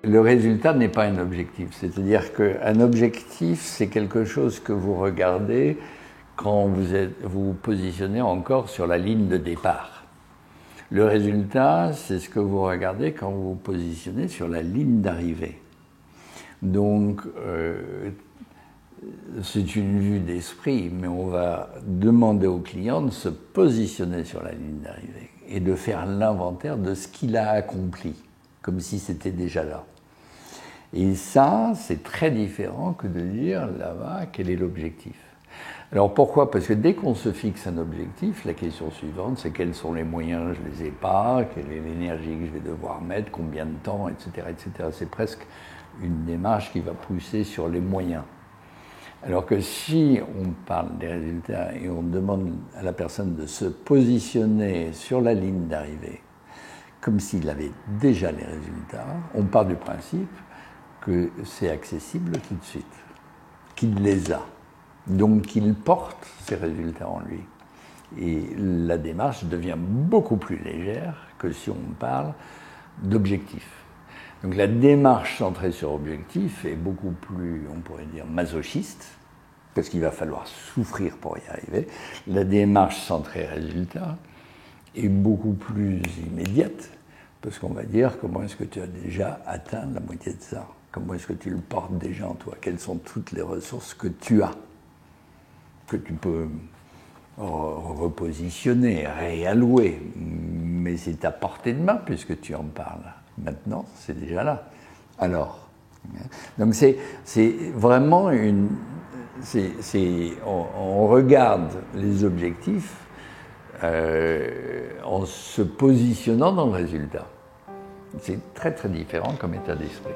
Le résultat n'est pas un objectif, c'est-à-dire qu'un objectif, c'est quelque chose que vous regardez quand vous vous positionnez encore sur la ligne de départ. Le résultat, c'est ce que vous regardez quand vous vous positionnez sur la ligne d'arrivée. Donc, c'est une vue d'esprit, mais on va demander au client de se positionner sur la ligne d'arrivée et de faire l'inventaire de ce qu'il a accompli, comme si c'était déjà là. Et ça, c'est très différent que de dire là-bas quel est l'objectif. Alors pourquoi? Parce que dès qu'on se fixe un objectif, la question suivante, c'est quels sont les moyens, je ne les ai pas, quelle est l'énergie que je vais devoir mettre, combien de temps, etc. etc. C'est presque une démarche qui va pousser sur les moyens. Alors que si on parle des résultats et on demande à la personne de se positionner sur la ligne d'arrivée, comme s'il avait déjà les résultats, on part du principe que c'est accessible tout de suite, qu'il les a, donc qu'il porte ces résultats en lui. Et la démarche devient beaucoup plus légère que si on parle d'objectif. Donc la démarche centrée sur objectif est beaucoup plus, on pourrait dire, masochiste, parce qu'il va falloir souffrir pour y arriver. La démarche centrée résultat est beaucoup plus immédiate, parce qu'on va dire comment est-ce que tu as déjà atteint la moitié de ça. Comment est-ce que tu le portes déjà en toi? Quelles sont toutes les ressources que tu as, que tu peux repositionner, réallouer? Mais c'est à portée de main puisque tu en parles. Maintenant, c'est déjà là. Alors, donc c'est vraiment une... on regarde les objectifs en se positionnant dans le résultat. C'est très très différent comme état d'esprit.